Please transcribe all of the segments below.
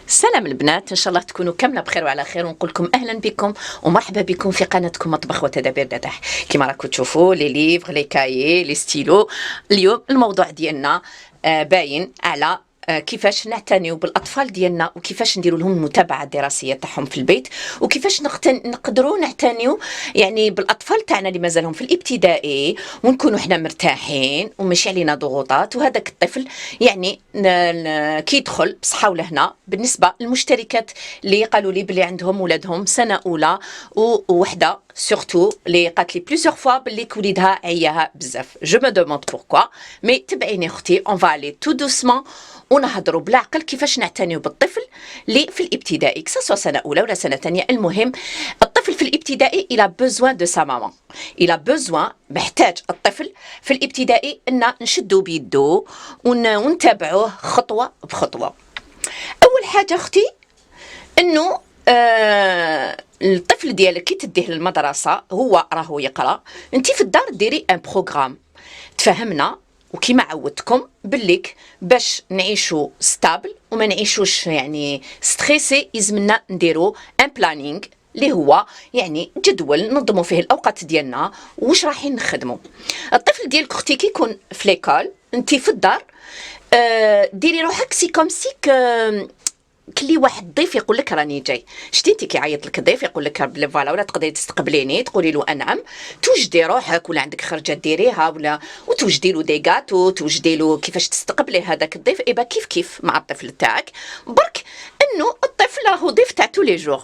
سلام البنات، ان شاء الله تكونوا كامله بخير وعلى خير، ونقول لكم اهلا بكم ومرحبا بكم في قناتكم مطبخ وتدابير ددح. كما راكم تشوفوا لي ليفغ لي كايي لي ستيلو. اليوم الموضوع ديالنا باين على كيفاش نعتنيو بالاطفال ديالنا، وكيفاش نديروا لهم المتابعه الدراسيه تاعهم في البيت، وكيفاش نقدروا نعتنيو يعني بالاطفال تاعنا اللي مازالهم في الابتدائي، ونكونوا حنا مرتاحين وماشي علينا ضغوطات. وهذاك الطفل يعني كي يدخل بصحه ولهنا. بالنسبه للمشتركات اللي قالوا لي بلي عندهم ولادهم سنه اولى ووحده سورتو اللي قالت لي بليزيور فوا باللي وليدها عياها بزاف، جو مو دوموند بوركوا. مي تبعيني اختي، اون فالي تو دوسمون ونهضروا بالعقل كيفاش نعتنيو بالطفل اللي في الابتدائي، كسا سنه اولى ولا سنه ثانيه. المهم الطفل في الابتدائي الى بوزوان دو سا مامان، الى بوزوان، محتاج الطفل في الابتدائي ان نشدو بيدو ونتابعوه خطوه بخطوه. اول حاجه اختي انه الطفل ديالك كي تديه للمدرسه هو راهو يقرا، انت في الدار ديري ان بروغرام تفهمنا، وكيما عودتكم بليك باش نعيشو ستابل وما نعيشوش يعني ستريسي، يزمنا نديرو ان بلانينغ اللي هو يعني جدول ننظموا فيه الاوقات ديالنا واش رايحين نخدموا. الطفل ديالك اختي كي يكون في ليكول انت في الدار ديري روحك سي كوم سيك كلي واحد ضيف يقول لك راني جاي. شتي انت كيعيط لك ضيف يقول لك بلي فوالا ولا تقدري تستقبليني، تقولي له انعم، توجدي روحك ولا عندك خرجه ديريها ولا وتوجدي له دي غاتو، توجدي له كيفاش تستقبلي هذاك الضيف. ايبا كيف كيف مع الطفل تاعك، برك انه الطفل راهو ضيف تاع تو لي جور.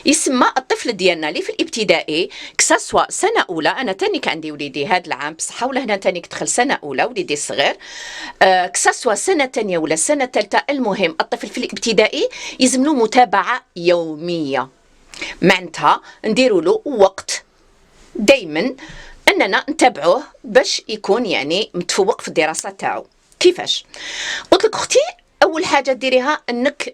يسمى الطفل ديالنا اللي في الابتدائي كساسوا سنه اولى. انا تانيك عندي وليدي هذا العام بصحه ولا هنا تانيك دخل سنه اولى وليدي الصغير، كساسوا سنه ثانيه ولا سنه ثالثه. المهم الطفل في الابتدائي يلزم له متابعه يوميه، معناتها نديروا له وقت دائما اننا نتابعوه باش يكون يعني متفوق في الدراسه تاعو. كيفاش قلت لك اختي؟ اول حاجه ديريها انك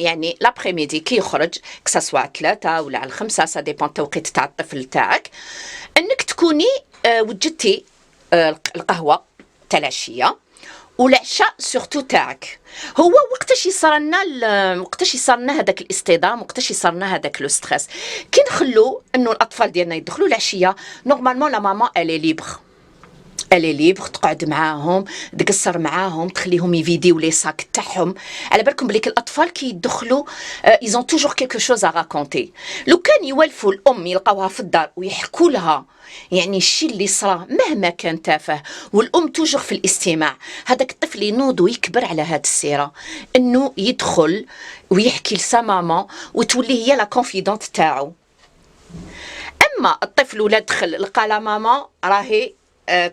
يعني لابريميدي كي يخرج كساسوا 3 ولا على 5 سا ديبون التوقيت تاع الطفل تاعك، انك تكوني وجدتي القهوه تاع العشيه والعشاء سورتو تاعك. هو وقتاش يصرنا هذاك الاصطدام، وقتاش يصرنا هذاك لو ستريس كي نخلو انه الاطفال ديالنا يدخلوا العشيه. نورمالمون لا ماما الي ليبر تقعد معاهم، تقصر معاهم، تخليهم يفيديو لي ساك تاعهم. على بالكم بليك الاطفال كي يدخلوا ايزون توجور كيلكو شوز ا راكونتي. لو كان يولفوا الام يلقاوها في الدار ويحكوا لها يعني الشيء اللي صرا مهما كان تافه، والام توجور في الاستماع، هذاك الطفل ينوض ويكبر على هاد السيره انه يدخل ويحكي لسا ماما وتولي هي لا كونفيدونت تاعو. اما الطفل ولا دخل لقى لا ماما راهي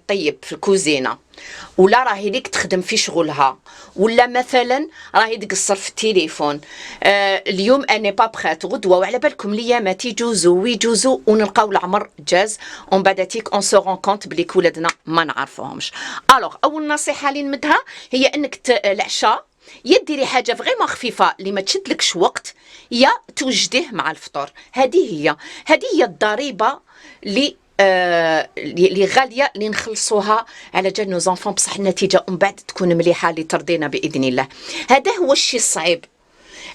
طيب في الكوزينه، ولا راهي ليك تخدم في شغلها، ولا مثلا راهي تقصر في التليفون، اليوم اني با بخات غدوه، وعلى بالكم الايامات يجوزوا ونلقاو العمر جاز اون بعداتيك اون سو رون كونت بليك ولادنا ما نعرفوهمش. الوغ اول نصيحه اللي نمدها هي انك العشاء يا ديري حاجه فريمون خفيفه اللي ما تشدلكش وقت، يا توجديه مع الفطور. هذه هي الضريبه اللي غاليه اللي نخلصوها على جال نو زونفون، بصح النتيجه من بعد تكون مليحه اللي ترضينا باذن الله. هذا هو الشيء الصعيب،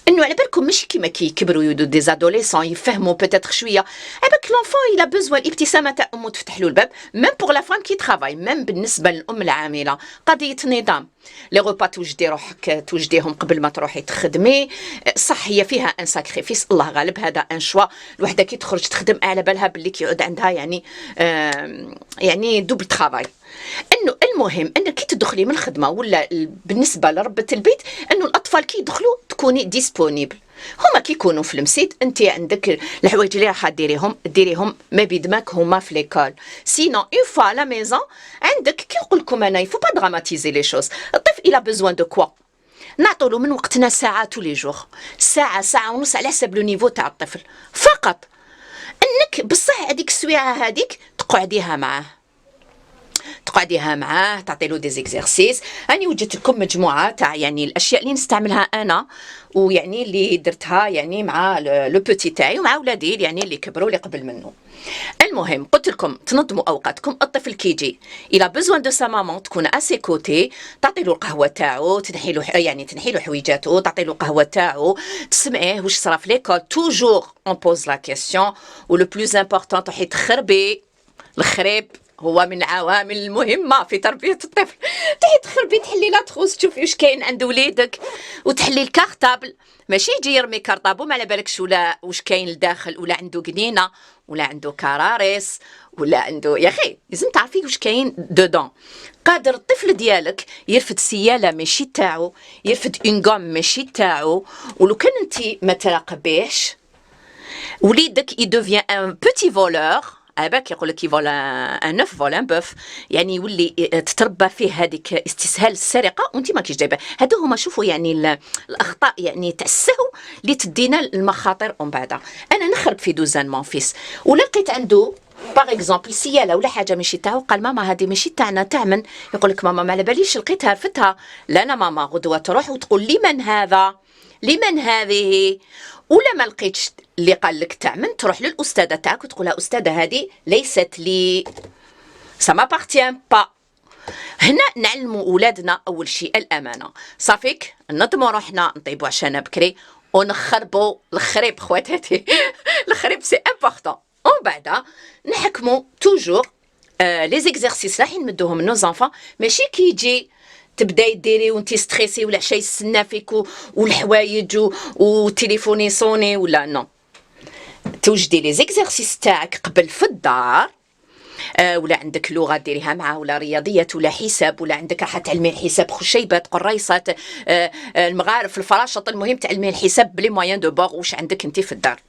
انه على بالكم ماشي كيما كيكبروا يودوا دي زادوليسون يفهموا بوتيتر شويه. عباك لونفون الى بوزوا الابتسامه تاع امه تفتح له الباب، ميم بور لا فام كي ترافاي، ميم بالنسبه للام العامله قضيه نظام. لي غوبا توجدي روحك توجديهم قبل ما تروحي تخدمي، صح هي فيها ان ساكريفيس، الله غالب هذا ان شوا. الوحده كي تخرج تخدم على بالها باللي كيعود عندها يعني دوبل ترافاي. انه المهم انك كي تدخلي من الخدمه ولا بالنسبه لربة البيت، انه الاطفال كي يدخلوا تكوني ديسپونيبل. هما كي يكونوا في المسيد انت عندك الحوايج اللي راح ديريهم ما بيدماك هما في ليكول. سينو اون فوا لا ميزون عندك كي نقول لكم انا يفو با دراماتيزي لي شوز. الطفل الى بوزوان دو كوا نعطولو من وقتنا ساعه تو لي جور، ساعه ونص على حسب لو نيفو تاع الطفل فقط. انك بصح هذيك السويعه هذيك تقعديها معاه تقعديها معاه تعطي له دي زيكزارسيس. راني وجدت لكم مجموعه تاع يعني الاشياء اللي نستعملها انا ويعني اللي درتها يعني مع لو بوتي تاعي ومع ولادي يعني اللي كبروا اللي قبل منه. المهم قلت لكم تنظموا اوقاتكم. الطفل كيجي الى بوزوان دو سا مامون تكون اسي كوتي، تعطي له القهوه تاعو، تنحي له يعني تنحي له حويجاته، تعطي له القهوه تاعو، تسمعيه واش صرا في ليكول. توجور اون بوز لا كيسيون. ولو بلوز امبورطون تروحي تخربي. الخريب هو من العوامل المهمه في تربيه الطفل. تحي تخربي تحلي لا تخوص تشوفي واش كاين عند وليدك وتحلي الكارطابل. ماشي يجي يرمي كارطابل ما على بالكش ولا واش كاين لداخل، ولا عنده قنينه ولا عنده كراريس ولا عنده يا اخي لازم تعرفي واش كاين دودون. قادر الطفل ديالك يرفد سياله ماشي تاعو، يرفد اون غوم ماشي تاعو، ولو كان انت ما تراقبيهش وليدك يدوفيان ان بوتي فولور. على بالك يقول لك يفول ان نوف فول ان بوف، يعني يولي تتربى فيه هذيك استسهال السرقه وانت ما كيش جايبه. هادو هما شوفوا يعني الاخطاء يعني تاع السهو اللي تدينا المخاطر ومن بعد. انا نخرب في دوزان مون فيس ولا لقيت عنده باغ اكزومبل سياله ولا حاجه ماشي تاعو، قال ماما هذه ماشي تاعنا تاع من؟ يقول لك ماما ما على باليش لقيتها رفتها. لا انا ماما غدوه تروح وتقول لمن هذا لمن هذه. ولا ما لقيتش اللي قال لك تاع من تروح للاستاذه تاعك وتقول لها استاذه هذه ليست لي سا مابارتيان با. هنا نعلموا اولادنا اول شيء الامانه. صافيك نضموا روحنا نطيبوا عشانا بكري ونخربوا الخريب خواتاتي. الخريب سي امبورطون. ومن بعد نحكموا توجور لي زيكزارسيس راح نمدوهم نو زانفون. ماشي كي يجي تبداي ديري وانتي ستريسي ولا شي يستنى فيك والحوايج والتليفون يصوني ولا نو. توجدي لي زيكزارسيس تاعك قبل في الدار. ولا عندك لغه ديريها معاه ولا رياضيات ولا حساب ولا عندك راح تعلمي الحساب خشيبات قريصات المغارف الفراشط. المهم تعلمي الحساب بلي موان دو بور واش عندك انت في الدار.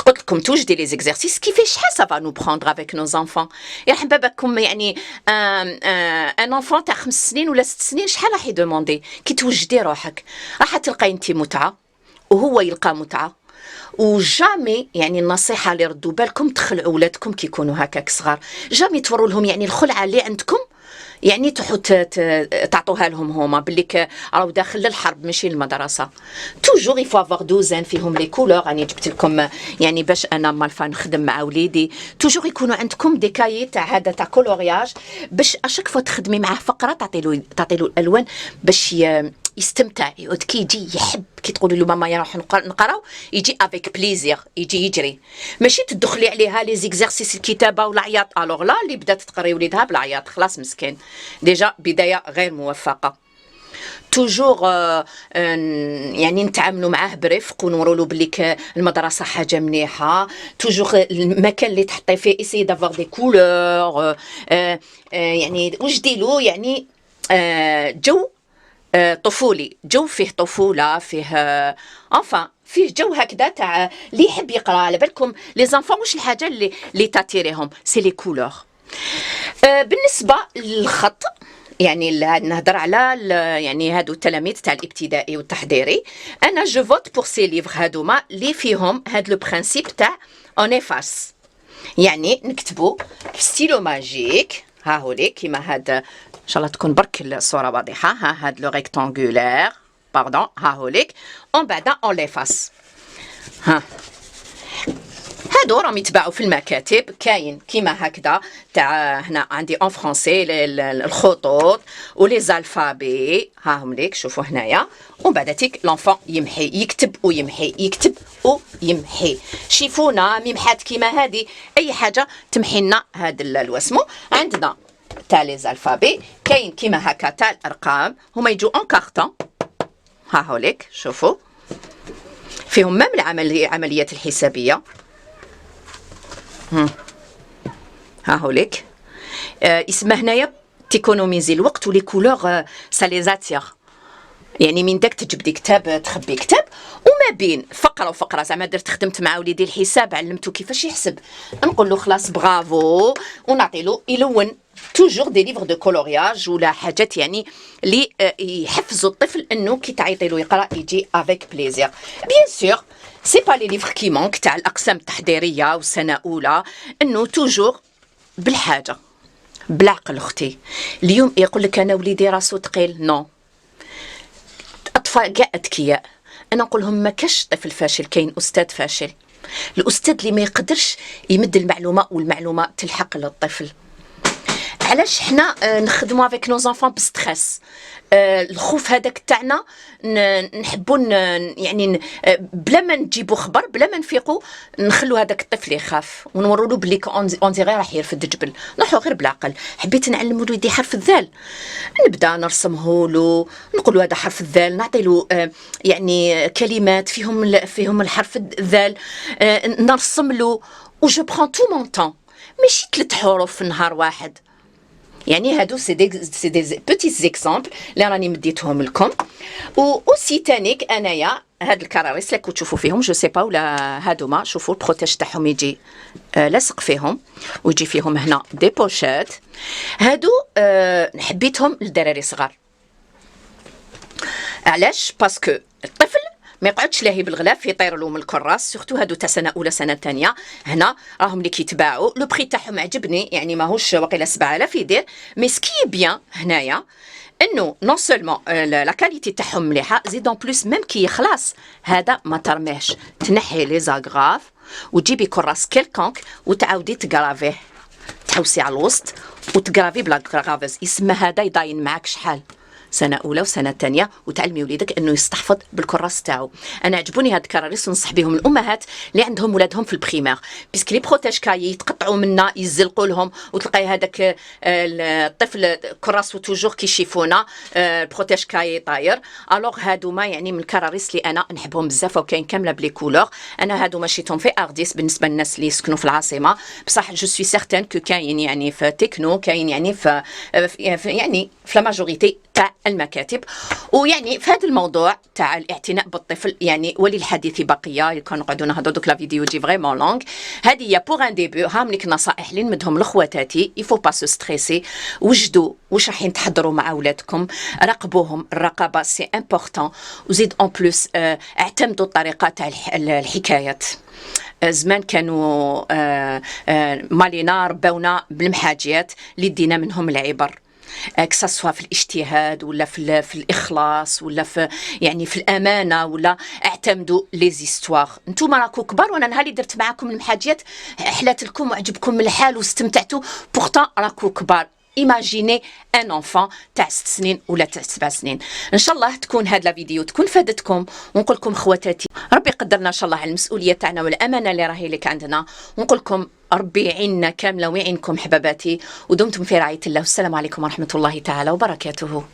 قلت لكم توجدي لي زيكزارسيس كيفاش سا فا نو بروندر افيك نو زانفون. يرحم باباكم يعني ان انفون تاع 5 سنين ولا 6 سنين شحال راح يدوموندي. كي توجدي روحك راح تلقاي انت متعه وهو يلقى متعه. وجامي يعني النصيحه اللي ردوا بالكم تخلعوا ولادكم كي يكونوا هكاك صغار. جامي توروا لهم يعني الخلعه اللي عندكم يعني تعطوها لهم هما باللي راهو داخل للحرب ماشي للمدرسه. توجور يفو افوار دوزان فيهم لي كولور. راني جبت لكم يعني باش انا مالفا نخدم مع وليدي. توجور يكونوا عندكم دي كايي تاع هذا تاع كولورياج باش اشاك فوا تخدمي معاه فقره تعطي له الالوان باش يستمتع. يعود كي يجي يحب كي تقولي له ماما يروح نقراو يجي افيك بليزير يجي يجري. ماشي تدخلي عليها لي زيكزارسيس الكتابه والعياط. الوغ لا اللي بدات تقري وليدها بالعياط خلاص مسكين ديجا بدايه غير موفقه. توجور يعني نتعاملوا معاه برفق ونوروا له بلي المدرسه حاجه مليحه. توجور المكان اللي تحطي فيه اسي دافوار دي كولور يعني وجدي له يعني جو طفولي، جو فيه طفوله فيه انفان فيه جو هكذا تاع اللي يحب يقرا. على بالكم لي زانفون واش الحاجه اللي تاتيريهم سي لي كولور. بالنسبه للخط يعني نهضر على يعني هادو التلاميذ تاع الابتدائي والتحضيري. انا جو فوت بور سي ليفر هادوما اللي فيهم هاد لو برينسيپ تاع اون افاس. يعني نكتبوا ستيلو ماجيك ها هولي كيما هاد ان شاء الله تكون برك الصوره واضحه. ها هاد لو ريكتانغولير باردون ها هوليك ومن بعد اون ليفاس. ها هادو راهم يتباعوا في المكاتب كاين كيما هكذا تاع هنا عندي اون فرونسي الخطوط ولي زالفابي ها هم ليك شوفوا هنايا. ومن بعد تيك لونفون يمحي يكتب ويمحي يكتب ويمحي. شيفونا ميمحات كيما هادي اي حاجه تمحي لنا هاد الوسمو. عندنا تاع لي زالفابي كاين كيما هكا تاع الارقام هما يجوا اون كارطون ها هوليك شوفوا فيهم مام العمليات الحسابيه. ها هوليك اسمه هنايا تيكونوميزي الوقت ولي كولور سا لي زاتيغ. يعني من داك تجبدي كتاب تخبي كتاب وما بين فقره وفقره. زعما درت خدمت مع وليدي الحساب علمته كيفاش يحسب نقول له خلاص برافو ونعطي له يلون. توجور دي ليفر دو كولورياج ولا حاجات يعني اللي يحفزوا الطفل انه كي تعيطي له يقرا يجي افيك بليزير. بيان سور سي با لي ليفر كي مونك تاع الاقسام التحضيريه والسنه اولى انه توجور بالحاجه. بالعقل اختي. اليوم يقول لك انا وليدي راسو ثقيل، نو. اطفال كاع اذكياء. انا نقول لهم ما كاش طفل فاشل، كاين استاذ فاشل. الاستاذ اللي ما يقدرش يمد المعلومه والمعلومه تلحق للطفل. علاش حنا نخدموا افيك نو زانفون بستريس؟ الخوف هذاك تاعنا نحبوا يعني بلا ما نجيبوا خبر، بلا ما نفيقوا، نخلوا هذاك الطفل يخاف ونوروا له بلي اون ديغي راح يرفد الجبل. نروحوا غير بالعقل. حبيت نعلم وليدي حرف الذال، نبدا نرسمه له، نقول له هذا حرف الذال، نعطي له يعني كلمات فيهم الحرف الذال، نرسم له. و جو برون تو مون طون، ماشي 3 حروف في نهار واحد. يعني هادو سي دي بوتي زيكزامبل اللي راني مديتهم لكم. و اوسي تانيك انايا هاد الكراريس اللي تشوفوا فيهم جو سي با ولا هادوما، شوفوا البروتيج تاعهم يجي لاصق فيهم، ويجي فيهم هنا دي بوشات. هادو حبيتهم للدراري صغار. علاش؟ باسكو الطفل ما يقعدش لاهي بالغلاف يطير له من الكراس، سورتو هادو تاع سنه اولى سنه ثانيه. هنا راهم اللي كيتباعوا، لو بري تاعهم عجبني، يعني ماهوش واقيلا 7000 يدير. مي سكي بيان هنايا انه نون سولمون لا كاليتي تاعهم مليحه، زيد اون بلوس ميم كي يخلص هذا ما ترميهش، تنحي لي زاغراف وتجيبي كراس كيلكونك وتعاودي تكرافيه، تحوسي على الوسط وتكرافي بلا كرافيز. يسمى هذا يضاين معاك شحال سنه اولى وسنه ثانيه، وتعلمي وليدك انه يستحفظ بالكراس تاعو. انا عجبوني هاد الكراريس ونصح بهم الامهات اللي عندهم ولادهم في البريمير، باسكو لي بروتيج كاي يتقطعوا منا، يزلقوا لهم، وتلقاي هذاك الطفل كراسو توجور كيشيفونا بروتيج كاي طاير. الوغ هادوما يعني من الكراريس اللي انا نحبهم بزاف، وكاين كامله بلي كولور. انا هادوما شيتهم في ارديس بالنسبه للناس اللي يسكنوا في العاصمه، بصح جو سوي سيغتان كو كاين يعني في تكنو، كاين يعني في يعني في لا ماجوريتي تاع المكاتب. ويعني في هذا الموضوع تاع الاعتناء بالطفل يعني وللحديث بقيه، كون نقعدوا نهضروا دوك لا فيديو تجي فريمون لونغ. هذه هي بوغ ان ديبي، هامليك نصائح اللي نمدهم لخواتاتي. يفو با سو ستريسي، وجدوا واش رايحين تحضروا مع اولادكم، راقبوهم، الرقابه سي امبورطون. وزيد اون بلوس اعتمدوا الطريقه تاع الحكايات. زمان كانوا مالينا رباونا بالمحاجيات اللي دينا منهم العبر، كساسوا في الاجتهاد ولا في الاخلاص ولا في يعني في الامانه، ولا اعتمدوا لي زيستوار. نتوما راكو كبار، وانا نهار اللي درت معاكم المحاجيات حلات لكم وعجبكم الحال واستمتعتوا، بورتان راكو كبار. ايماجيني ان انفان تاع 6 سنين ولا تاع 7 سنين. ان شاء الله تكون هاد لا فيديو تكون فادتكم، ونقول لكم خواتاتي ربي يقدرنا ان شاء الله على المسؤوليه تاعنا والامانه اللي راهي لك عندنا، ونقول لكم ربي يعيننا كامله ويعينكم حباباتي، ودمتم في رعايه الله، والسلام عليكم ورحمه الله تعالى وبركاته.